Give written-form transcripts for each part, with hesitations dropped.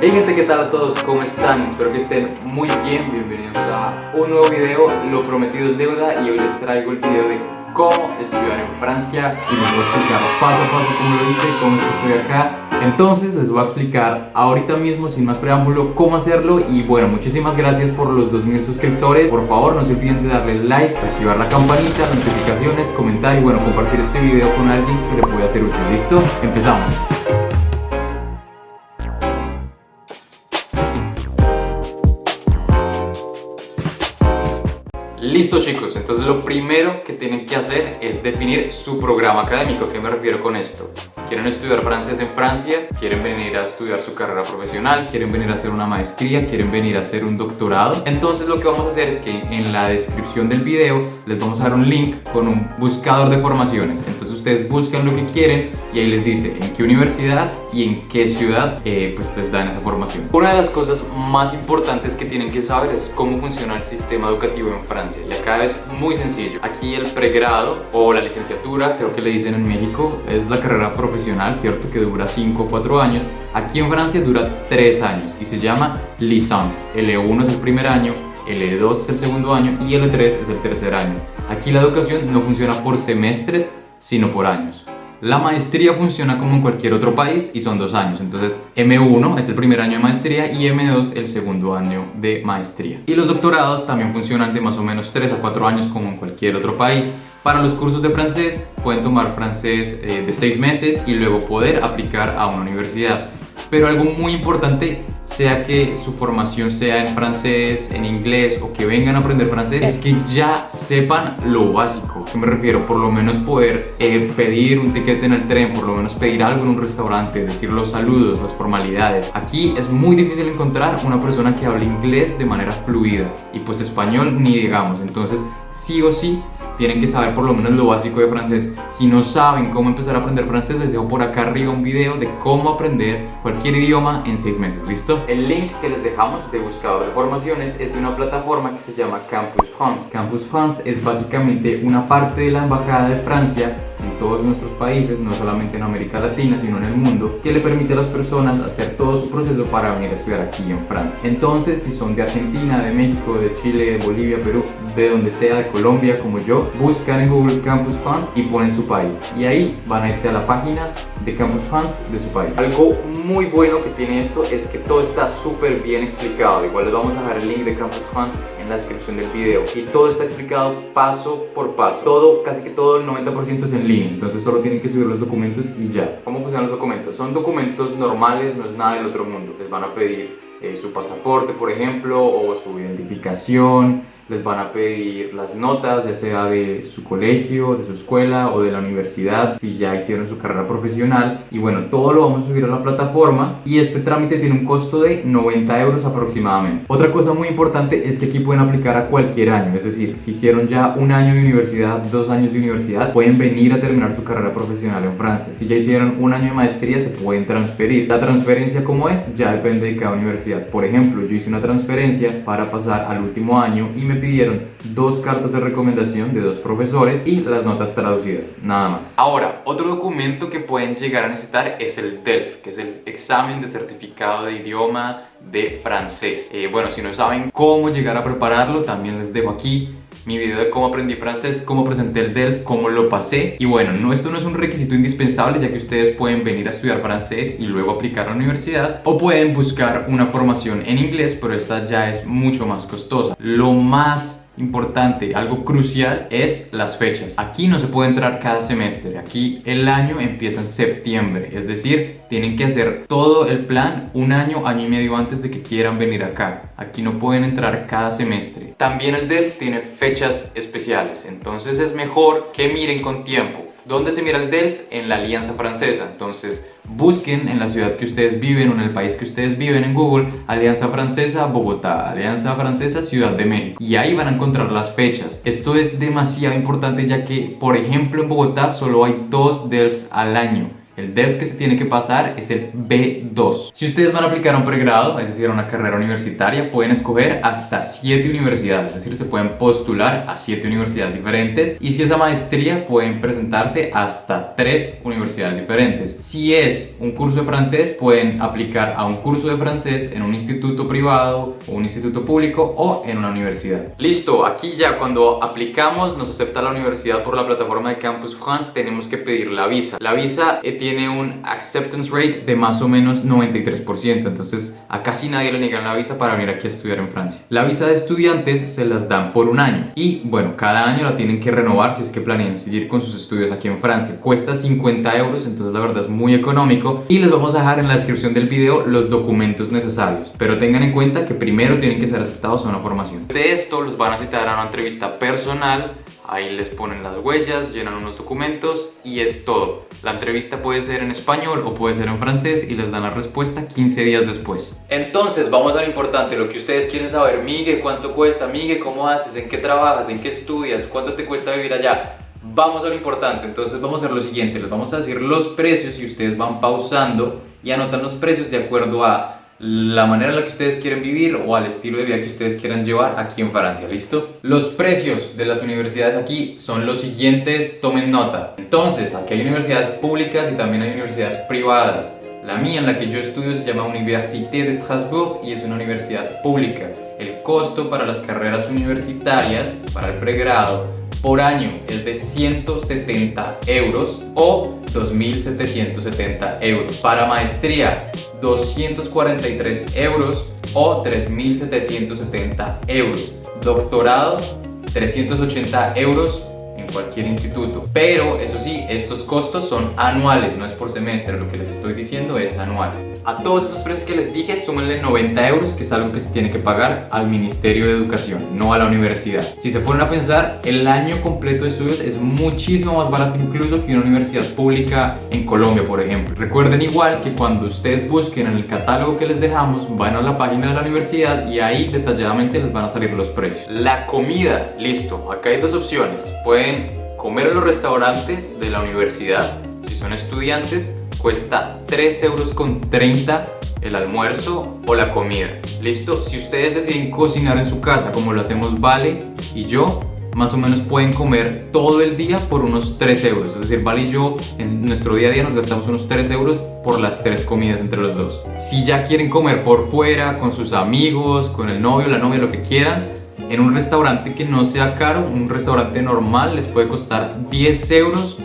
Hey gente, ¿qué tal a todos? ¿Cómo están? Espero que estén muy bien. Bienvenidos a un nuevo video. Lo prometido es deuda y hoy les traigo el video de cómo estudiar en Francia y les voy a explicar paso a paso cómo lo hice, cómo es que estoy acá. Entonces les voy a explicar ahorita mismo, sin más preámbulo, cómo hacerlo. Y bueno, muchísimas gracias por los 2000 suscriptores. Por favor, no se olviden de darle like, activar la campanita, las notificaciones, comentar y bueno, compartir este video con alguien que le pueda ser útil. ¿Listo? Empezamos. Listo chicos, entonces lo primero que tienen que hacer es definir su programa académico. ¿A qué me refiero con esto? ¿Quieren estudiar francés en Francia? ¿Quieren venir a estudiar su carrera profesional? ¿Quieren venir a hacer una maestría? ¿Quieren venir a hacer un doctorado? Entonces lo que vamos a hacer es que en la descripción del video les vamos a dar un link con un buscador de formaciones. Entonces ustedes buscan lo que quieren y ahí les dice en qué universidad y en qué ciudad pues les dan esa formación. Una de las cosas más importantes que tienen que saber es cómo funciona el sistema educativo en Francia. Y acá es muy sencillo. Aquí el pregrado o la licenciatura, creo que le dicen en México, es la carrera profesional, ¿cierto? Que dura 5 o 4 años. Aquí en Francia dura 3 años y se llama licence. L1 es el primer año, L2 es el segundo año y L3 es el tercer año. Aquí la educación no funciona por semestres, sino por años. La maestría funciona como en cualquier otro país y son 2 años. Entonces M1 es el primer año de maestría y M2 el segundo año de maestría. Y los doctorados también funcionan de más o menos 3 a 4 años como en cualquier otro país. Para los cursos de francés pueden tomar francés de 6 meses y luego poder aplicar a una universidad. Pero algo muy importante, sea que su formación sea en francés, en inglés o que vengan a aprender francés, es que ya sepan lo básico. ¿A qué me refiero? Por lo menos poder pedir un tiquete en el tren, por lo menos pedir algo en un restaurante, decir los saludos, las formalidades. Aquí es muy difícil encontrar una persona que hable inglés de manera fluida y pues español ni digamos. Entonces sí o sí tienen que saber por lo menos lo básico de francés. Si no saben cómo empezar a aprender francés, les dejo por acá arriba un video de cómo aprender cualquier idioma en 6 meses. ¿Listo? El link que les dejamos de buscador de formaciones es de una plataforma que se llama Campus France. Campus France es básicamente una parte de la embajada de Francia en todos nuestros países, no solamente en América Latina, sino en el mundo, que le permite a las personas hacer todo su proceso para venir a estudiar aquí en Francia. Entonces, si son de Argentina, de México, de Chile, de Bolivia, Perú, de donde sea, de Colombia, como yo, buscan en Google Campus France y ponen su país. Y ahí van a irse a la página de Campus France de su país. Algo muy bueno que tiene esto es que todo está súper bien explicado. Igual les vamos a dejar el link de Campus France en la descripción del video. Y todo está explicado paso por paso. Todo, casi que todo, el 90% es en línea. Entonces solo tienen que subir los documentos y ya. ¿Cómo funcionan los documentos? Son documentos normales, no es nada del otro mundo. Les van a pedir su pasaporte, por ejemplo, o su identificación. Les van a pedir las notas, ya sea de su colegio, de su escuela o de la universidad, si ya hicieron su carrera profesional. Y bueno, todo lo vamos a subir a la plataforma y este trámite tiene un costo de 90 euros aproximadamente. Otra cosa muy importante es que aquí pueden aplicar a cualquier año, es decir, si hicieron ya 1 año de universidad, 2 años de universidad, pueden venir a terminar su carrera profesional en Francia. Si ya hicieron 1 año de maestría, se pueden transferir. La transferencia, ¿cómo es? Ya depende de cada universidad. Por ejemplo, yo hice una transferencia para pasar al último año y me pidieron 2 cartas de recomendación de 2 profesores y las notas traducidas, nada más. Ahora, otro documento que pueden llegar a necesitar es el DELF, que es el examen de certificado de idioma de francés. Bueno, si no saben cómo llegar a prepararlo, también les dejo aquí mi video de cómo aprendí francés, cómo presenté el DELF, cómo lo pasé. Y bueno, esto no es un requisito indispensable, ya que ustedes pueden venir a estudiar francés y luego aplicar a la universidad, o pueden buscar una formación en inglés, pero esta ya es mucho más costosa. Lo más importante, algo crucial, es las fechas. Aquí no se puede entrar cada semestre. Aquí el año empieza en septiembre, es decir, tienen que hacer todo el plan 1 año, año y medio antes de que quieran venir acá. Aquí no pueden entrar cada semestre. También el DELF tiene fechas especiales, entonces es mejor que miren con tiempo. ¿Dónde se mira el DELF? En la Alianza Francesa. Entonces busquen en la ciudad que ustedes viven o en el país que ustedes viven en Google Alianza Francesa Bogotá, Alianza Francesa Ciudad de México, y ahí van a encontrar las fechas. Esto es demasiado importante, ya que por ejemplo en Bogotá solo hay 2 DELFs al año. El DELF que se tiene que pasar es el B2. Si ustedes van a aplicar a un pregrado, es decir, a una carrera universitaria, pueden escoger hasta 7 universidades, es decir, se pueden postular a 7 universidades diferentes, y si es a maestría pueden presentarse hasta 3 universidades diferentes. Si es un curso de francés, pueden aplicar a un curso de francés en un instituto privado o un instituto público o en una universidad. Listo, aquí ya cuando aplicamos nos acepta la universidad por la plataforma de Campus France, tenemos que pedir la visa. La visa tiene un acceptance rate de más o menos 93%, entonces a casi nadie le niegan la visa para venir aquí a estudiar en Francia. La visa de estudiantes se las dan por un año y bueno, cada año la tienen que renovar si es que planean seguir con sus estudios aquí en Francia. Cuesta 50 euros, entonces la verdad es muy económico, y les vamos a dejar en la descripción del video los documentos necesarios, pero tengan en cuenta que primero tienen que ser aceptados a una formación. De esto los van a citar a una entrevista personal. Ahí les ponen las huellas, llenan unos documentos y es todo. La entrevista puede ser en español o puede ser en francés y les dan la respuesta 15 días después. Entonces vamos a lo importante, lo que ustedes quieren saber. Migue, ¿cuánto cuesta? Migue, ¿cómo haces? ¿En qué trabajas? ¿En qué estudias? ¿Cuánto te cuesta vivir allá? Vamos a lo importante, entonces vamos a hacer lo siguiente. Les vamos a decir los precios y ustedes van pausando y anotan los precios de acuerdo a la manera en la que ustedes quieren vivir o al estilo de vida que ustedes quieran llevar aquí en Francia. ¿Listo? Los precios de las universidades aquí son los siguientes, tomen nota. Entonces, aquí hay universidades públicas y también hay universidades privadas. La mía, en la que yo estudio, se llama Université de Strasbourg y es una universidad pública. El costo para las carreras universitarias, para el pregrado, por año es de 170 euros o 2.770 euros. Para maestría, 243 euros o 3.770 euros. Doctorado, 380 euros en cualquier instituto. Pero eso sí, estos costos son anuales, no es por semestre, lo que les estoy diciendo es anual. A todos esos precios que les dije, súmenle 90 euros, que es algo que se tiene que pagar al Ministerio de Educación, no a la universidad. Si se ponen a pensar, el año completo de estudios es muchísimo más barato incluso que una universidad pública en Colombia, por ejemplo. Recuerden igual que cuando ustedes busquen en el catálogo que les dejamos, van a la página de la universidad y ahí detalladamente les van a salir los precios. La comida, listo, acá hay dos opciones. Pueden comer en los restaurantes de la universidad, si son estudiantes, cuesta 3,30 € el almuerzo o la comida. ¿Listo? Si ustedes deciden cocinar en su casa, como lo hacemos Vale y yo, más o menos pueden comer todo el día por unos 3 euros. Es decir, Vale y yo en nuestro día a día nos gastamos unos 3 euros por las 3 comidas entre los dos. Si ya quieren comer por fuera, con sus amigos, con el novio, la novia, lo que quieran, en un restaurante que no sea caro, un restaurante normal, les puede costar 10 euros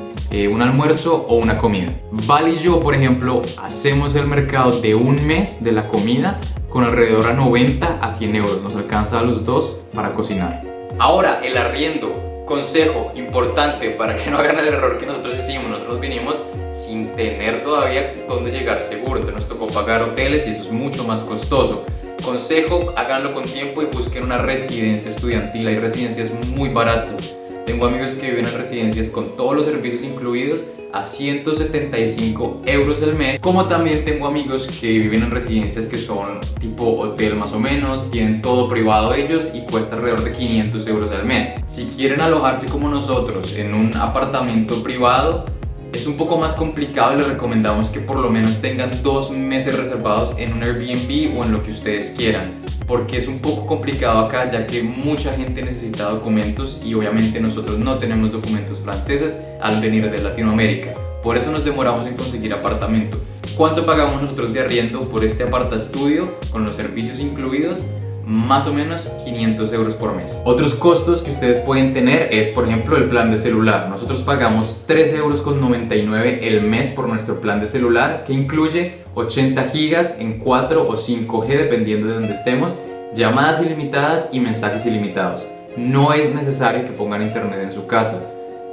un almuerzo o una comida. Vale y yo, por ejemplo, hacemos el mercado de un mes de la comida con alrededor a 90 a 100 euros. Nos alcanza a los dos para cocinar. Ahora, el arriendo. Consejo importante para que no hagan el error que nosotros hicimos. Nosotros vinimos sin tener todavía dónde llegar seguro. Entonces nos tocó pagar hoteles y eso es mucho más costoso. Consejo, háganlo con tiempo y busquen una residencia estudiantil. Hay residencias muy baratas. Tengo amigos que viven en residencias con todos los servicios incluidos a 175 euros al mes, como también tengo amigos que viven en residencias que son tipo hotel más o menos, tienen todo privado ellos y cuesta alrededor de 500 euros al mes. Si quieren alojarse como nosotros en un apartamento privado, es un poco más complicado y les recomendamos que por lo menos tengan 2 meses reservados en un Airbnb o en lo que ustedes quieran, porque es un poco complicado acá ya que mucha gente necesita documentos y obviamente nosotros no tenemos documentos franceses al venir de Latinoamérica. Por eso nos demoramos en conseguir apartamento. ¿Cuánto pagamos nosotros de arriendo por este apartaestudio con los servicios incluidos? Más o menos 500 euros por mes. Otros costos que ustedes pueden tener es, por ejemplo, el plan de celular. Nosotros pagamos 13,99 € el mes por nuestro plan de celular, que incluye 80 gigas en 4 o 5G dependiendo de donde estemos, llamadas ilimitadas y mensajes ilimitados. No es necesario que pongan internet en su casa.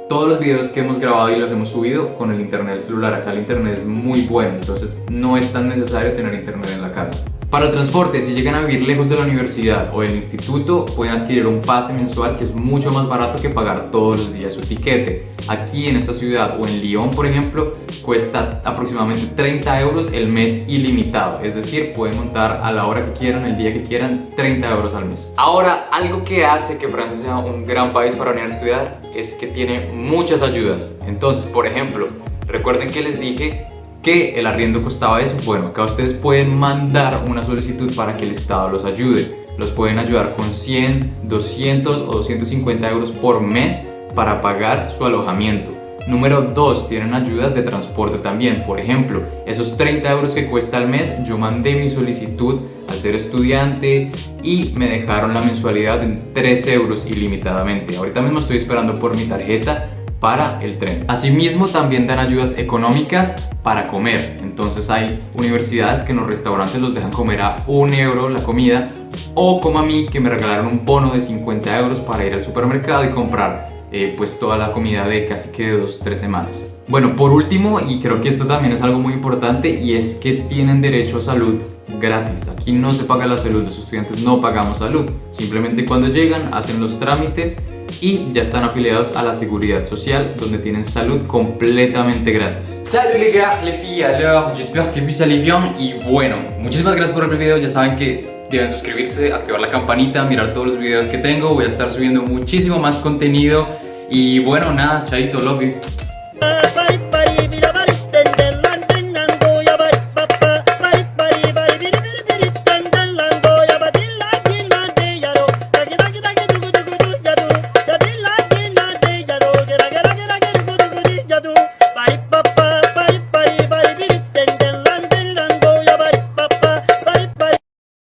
Todos los videos que hemos grabado y los hemos subido con el internet del celular. Acá el internet es muy bueno, entonces no es tan necesario tener internet en la casa. Para el transporte, si llegan a vivir lejos de la universidad o del instituto, pueden adquirir un pase mensual que es mucho más barato que pagar todos los días su tiquete. Aquí en esta ciudad o en Lyon, por ejemplo, cuesta aproximadamente 30 euros el mes ilimitado. Es decir, pueden montar a la hora que quieran, el día que quieran, 30 euros al mes. Ahora, algo que hace que Francia sea un gran país para venir a estudiar es que tiene muchas ayudas. Entonces, por ejemplo, recuerden que les dije que el arriendo costaba eso. Bueno, acá ustedes pueden mandar una solicitud para que el Estado los ayude. Los pueden ayudar con 100, 200 o 250 euros por mes para pagar su alojamiento. Número 2, tienen ayudas de transporte también. Por ejemplo, esos 30 euros que cuesta al mes, yo mandé mi solicitud al ser estudiante y me dejaron la mensualidad en 3 euros ilimitadamente. Ahorita mismo estoy esperando por mi tarjeta para el tren. Asimismo, también dan ayudas económicas para comer. Entonces hay universidades que en los restaurantes los dejan comer a 1 euro la comida, o como a mí, que me regalaron un bono de 50 euros para ir al supermercado y comprar pues toda la comida de casi que 2-3 semanas. Bueno, por último, y creo que esto también es algo muy importante, y es que tienen derecho a salud gratis. Aquí no se paga la salud, los estudiantes no pagamos salud. Simplemente cuando llegan hacen los trámites y ya están afiliados a la seguridad social, donde tienen salud completamente gratis. Salut les gars, les filles, alors j'espère que vous allez bien. Y bueno, muchísimas gracias por ver el video. Ya saben que deben suscribirse, activar la campanita, mirar todos los videos que tengo. Voy a estar subiendo muchísimo más contenido. Y bueno, nada, chaito, love you.